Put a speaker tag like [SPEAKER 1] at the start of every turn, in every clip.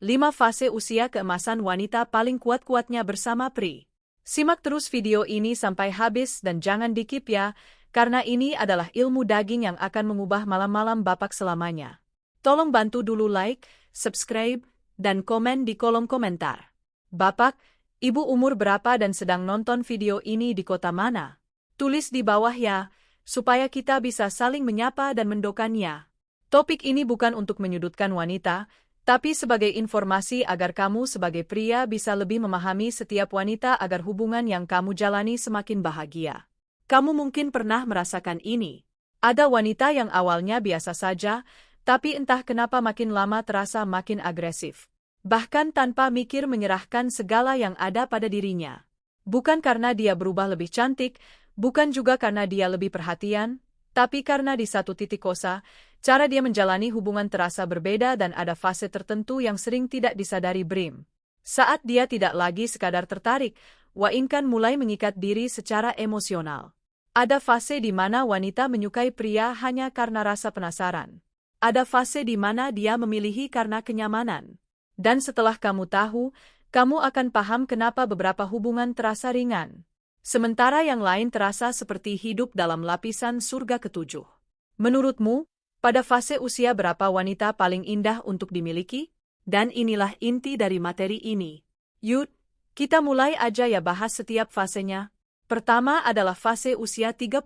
[SPEAKER 1] 5 fase usia keemasan wanita paling kuat-kuatnya bersama Pri. Simak terus video ini sampai habis dan jangan di-skip ya, karena ini adalah ilmu daging yang akan mengubah malam-malam Bapak selamanya. Tolong bantu dulu like, subscribe, dan komen di kolom komentar. Bapak, Ibu umur berapa dan sedang nonton video ini di kota mana? Tulis di bawah ya, supaya kita bisa saling menyapa dan mendoakannya. Topik ini bukan untuk menyudutkan wanita, tapi sebagai informasi agar kamu sebagai pria bisa lebih memahami setiap wanita agar hubungan yang kamu jalani semakin bahagia. Kamu mungkin pernah merasakan ini. Ada wanita yang awalnya biasa saja, tapi entah kenapa makin lama terasa makin agresif. Bahkan tanpa mikir menyerahkan segala yang ada pada dirinya. Bukan karena dia berubah lebih cantik, bukan juga karena dia lebih perhatian, tapi karena di satu titik kosa, cara dia menjalani hubungan terasa berbeda dan ada fase tertentu yang sering tidak disadari Brim. Saat dia tidak lagi sekadar tertarik, Wainkan mulai mengikat diri secara emosional. Ada fase di mana wanita menyukai pria hanya karena rasa penasaran. Ada fase di mana dia memilihi karena kenyamanan. Dan setelah kamu tahu, kamu akan paham kenapa beberapa hubungan terasa ringan. Sementara yang lain terasa seperti hidup dalam lapisan surga ketujuh. Menurutmu, pada fase usia berapa wanita paling indah untuk dimiliki? Dan inilah inti dari materi ini. Yuk, kita mulai aja ya bahas setiap fasenya. Pertama adalah fase usia 37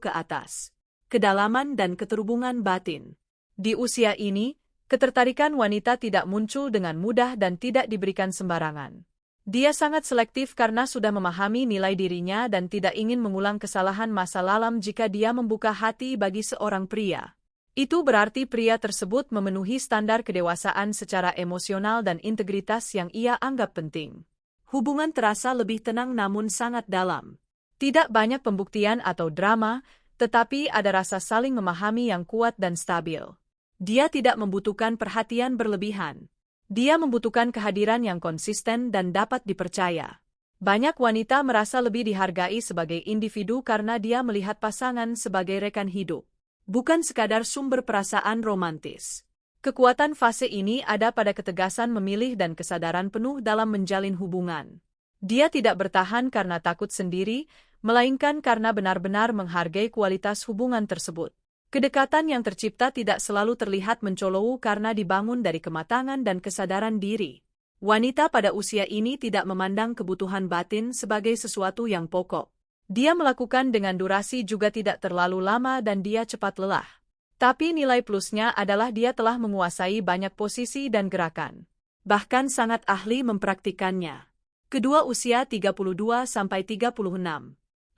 [SPEAKER 1] ke atas. Kedalaman dan keterhubungan batin. Di usia ini, ketertarikan wanita tidak muncul dengan mudah dan tidak diberikan sembarangan. Dia sangat selektif karena sudah memahami nilai dirinya dan tidak ingin mengulang kesalahan masa lalu jika dia membuka hati bagi seorang pria. Itu berarti pria tersebut memenuhi standar kedewasaan secara emosional dan integritas yang ia anggap penting. Hubungan terasa lebih tenang namun sangat dalam. Tidak banyak pembuktian atau drama, tetapi ada rasa saling memahami yang kuat dan stabil. Dia tidak membutuhkan perhatian berlebihan. Dia membutuhkan kehadiran yang konsisten dan dapat dipercaya. Banyak wanita merasa lebih dihargai sebagai individu karena dia melihat pasangan sebagai rekan hidup, bukan sekadar sumber perasaan romantis. Kekuatan fase ini ada pada ketegasan memilih dan kesadaran penuh dalam menjalin hubungan. Dia tidak bertahan karena takut sendiri, melainkan karena benar-benar menghargai kualitas hubungan tersebut. Kedekatan yang tercipta tidak selalu terlihat mencolok karena dibangun dari kematangan dan kesadaran diri. Wanita pada usia ini tidak memandang kebutuhan batin sebagai sesuatu yang pokok. Dia melakukan dengan durasi juga tidak terlalu lama dan dia cepat lelah. Tapi nilai plusnya adalah dia telah menguasai banyak posisi dan gerakan. Bahkan sangat ahli mempraktikannya. Kedua usia 32-36.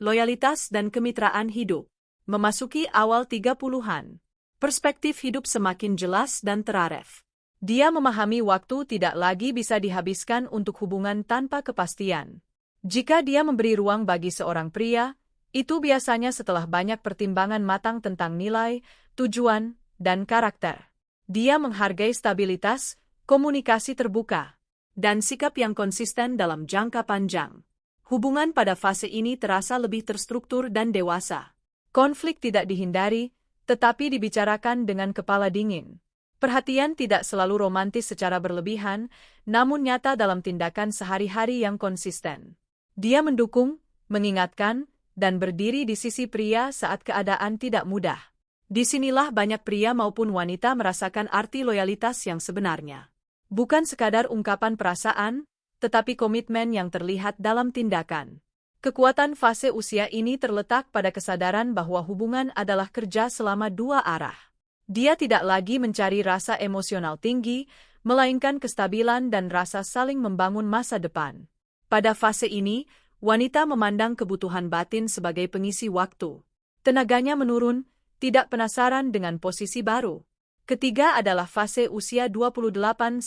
[SPEAKER 1] Loyalitas dan kemitraan hidup. Memasuki awal 30-an, perspektif hidup semakin jelas dan teraraf. Dia memahami waktu tidak lagi bisa dihabiskan untuk hubungan tanpa kepastian. Jika dia memberi ruang bagi seorang pria, itu biasanya setelah banyak pertimbangan matang tentang nilai, tujuan, dan karakter. Dia menghargai stabilitas, komunikasi terbuka, dan sikap yang konsisten dalam jangka panjang. Hubungan pada fase ini terasa lebih terstruktur dan dewasa. Konflik tidak dihindari, tetapi dibicarakan dengan kepala dingin. Perhatian tidak selalu romantis secara berlebihan, namun nyata dalam tindakan sehari-hari yang konsisten. Dia mendukung, mengingatkan, dan berdiri di sisi pria saat keadaan tidak mudah. Disinilah banyak pria maupun wanita merasakan arti loyalitas yang sebenarnya. Bukan sekadar ungkapan perasaan, tetapi komitmen yang terlihat dalam tindakan. Kekuatan fase usia ini terletak pada kesadaran bahwa hubungan adalah kerja selama dua arah. Dia tidak lagi mencari rasa emosional tinggi, melainkan kestabilan dan rasa saling membangun masa depan. Pada fase ini, wanita memandang kebutuhan batin sebagai pengisi waktu. Tenaganya menurun, tidak penasaran dengan posisi baru. Ketiga adalah fase usia 28-31.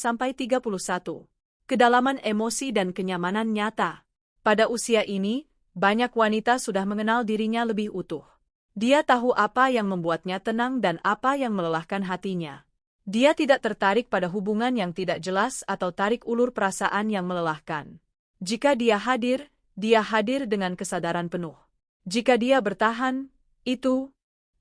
[SPEAKER 1] Kedalaman emosi dan kenyamanan nyata. Pada usia ini, banyak wanita sudah mengenal dirinya lebih utuh. Dia tahu apa yang membuatnya tenang dan apa yang melelahkan hatinya. Dia tidak tertarik pada hubungan yang tidak jelas atau tarik ulur perasaan yang melelahkan. Jika dia hadir dengan kesadaran penuh. Jika dia bertahan, itu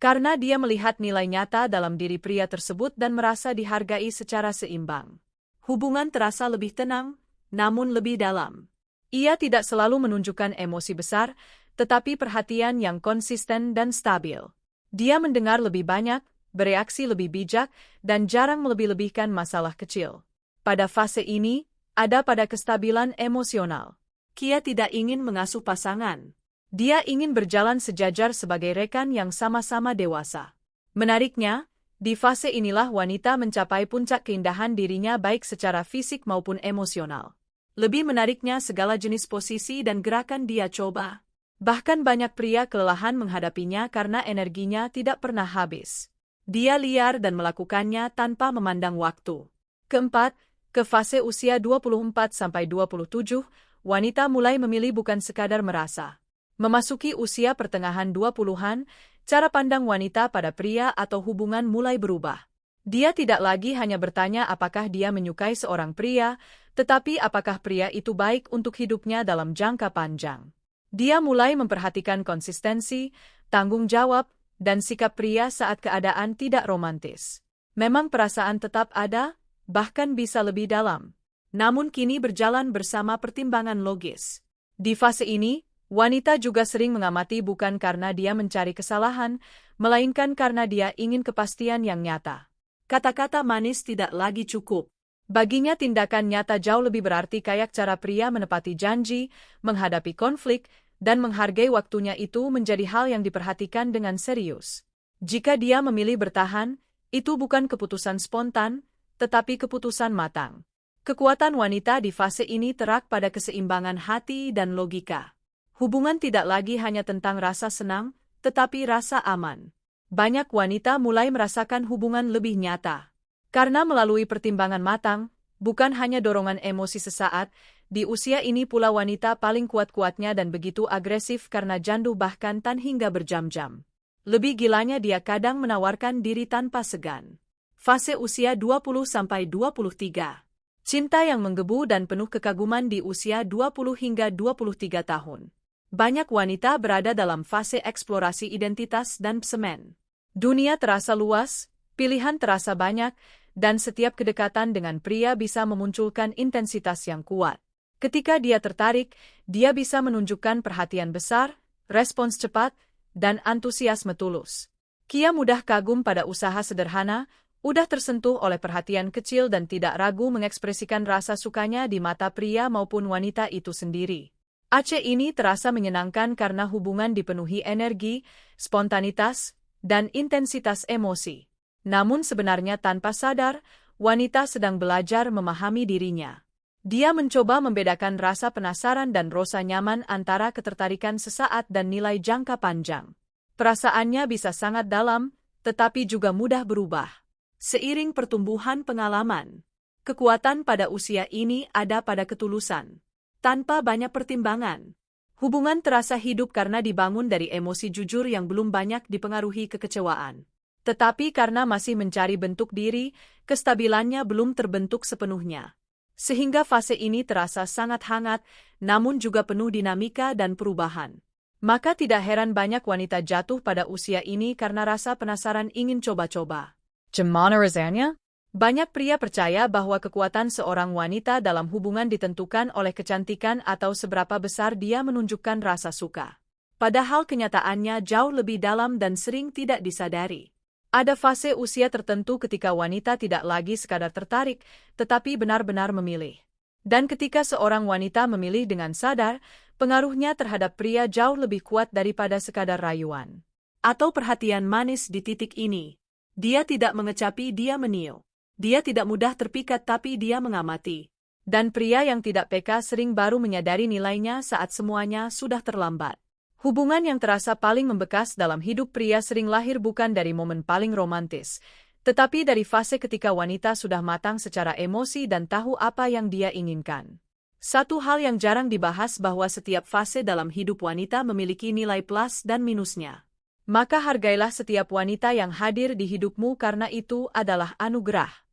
[SPEAKER 1] karena dia melihat nilai nyata dalam diri pria tersebut dan merasa dihargai secara seimbang. Hubungan terasa lebih tenang, namun lebih dalam. Ia tidak selalu menunjukkan emosi besar, tetapi perhatian yang konsisten dan stabil. Dia mendengar lebih banyak, bereaksi lebih bijak, dan jarang melebih-lebihkan masalah kecil. Pada fase ini, ada pada kestabilan emosional. Kia tidak ingin mengasuh pasangan. Dia ingin berjalan sejajar sebagai rekan yang sama-sama dewasa. Menariknya, di fase inilah wanita mencapai puncak keindahan dirinya baik secara fisik maupun emosional. Lebih menariknya segala jenis posisi dan gerakan dia coba. Bahkan banyak pria kelelahan menghadapinya karena energinya tidak pernah habis. Dia liar dan melakukannya tanpa memandang waktu. Keempat, ke fase usia 24-27, wanita mulai memilih bukan sekadar merasa. Memasuki usia pertengahan 20-an, cara pandang wanita pada pria atau hubungan mulai berubah. Dia tidak lagi hanya bertanya apakah dia menyukai seorang pria, tetapi apakah pria itu baik untuk hidupnya dalam jangka panjang. Dia mulai memperhatikan konsistensi, tanggung jawab, dan sikap pria saat keadaan tidak romantis. Memang perasaan tetap ada, bahkan bisa lebih dalam. Namun kini berjalan bersama pertimbangan logis. Di fase ini, wanita juga sering mengamati bukan karena dia mencari kesalahan, melainkan karena dia ingin kepastian yang nyata. Kata-kata manis tidak lagi cukup. Baginya tindakan nyata jauh lebih berarti kayak cara pria menepati janji, menghadapi konflik, dan menghargai waktunya itu menjadi hal yang diperhatikan dengan serius. Jika dia memilih bertahan, itu bukan keputusan spontan, tetapi keputusan matang. Kekuatan wanita di fase ini terak pada keseimbangan hati dan logika. Hubungan tidak lagi hanya tentang rasa senang, tetapi rasa aman. Banyak wanita mulai merasakan hubungan lebih nyata. Karena melalui pertimbangan matang, bukan hanya dorongan emosi sesaat, di usia ini pula wanita paling kuat-kuatnya dan begitu agresif karena jandu bahkan tan hingga berjam-jam. Lebih gilanya dia kadang menawarkan diri tanpa segan. Fase usia 20-23. Cinta yang menggebu dan penuh kekaguman di usia 20 hingga 23 tahun. Banyak wanita berada dalam fase eksplorasi identitas dan semen. Dunia terasa luas, pilihan terasa banyak, dan setiap kedekatan dengan pria bisa memunculkan intensitas yang kuat. Ketika dia tertarik, dia bisa menunjukkan perhatian besar, respons cepat, dan antusiasme tulus. Kia mudah kagum pada usaha sederhana, mudah tersentuh oleh perhatian kecil dan tidak ragu mengekspresikan rasa sukanya di mata pria maupun wanita itu sendiri. Aceh ini terasa menyenangkan karena hubungan dipenuhi energi, spontanitas, dan intensitas emosi. Namun sebenarnya tanpa sadar, wanita sedang belajar memahami dirinya. Dia mencoba membedakan rasa penasaran dan rasa nyaman antara ketertarikan sesaat dan nilai jangka panjang. Perasaannya bisa sangat dalam, tetapi juga mudah berubah. Seiring pertumbuhan pengalaman, kekuatan pada usia ini ada pada ketulusan. Tanpa banyak pertimbangan, hubungan terasa hidup karena dibangun dari emosi jujur yang belum banyak dipengaruhi kekecewaan. Tetapi karena masih mencari bentuk diri, kestabilannya belum terbentuk sepenuhnya. Sehingga fase ini terasa sangat hangat, namun juga penuh dinamika dan perubahan. Maka tidak heran banyak wanita jatuh pada usia ini karena rasa penasaran ingin coba-coba. Gimana rasanya? Banyak pria percaya bahwa kekuatan seorang wanita dalam hubungan ditentukan oleh kecantikan atau seberapa besar dia menunjukkan rasa suka. Padahal kenyataannya jauh lebih dalam dan sering tidak disadari. Ada fase usia tertentu ketika wanita tidak lagi sekadar tertarik, tetapi benar-benar memilih. Dan ketika seorang wanita memilih dengan sadar, pengaruhnya terhadap pria jauh lebih kuat daripada sekadar rayuan atau perhatian manis di titik ini. Dia tidak mengecapi, dia meniup. Dia tidak mudah terpikat tapi dia mengamati. Dan pria yang tidak peka sering baru menyadari nilainya saat semuanya sudah terlambat. Hubungan yang terasa paling membekas dalam hidup pria sering lahir bukan dari momen paling romantis, tetapi dari fase ketika wanita sudah matang secara emosi dan tahu apa yang dia inginkan. Satu hal yang jarang dibahas bahwa setiap fase dalam hidup wanita memiliki nilai plus dan minusnya. Maka hargailah setiap wanita yang hadir di hidupmu karena itu adalah anugerah.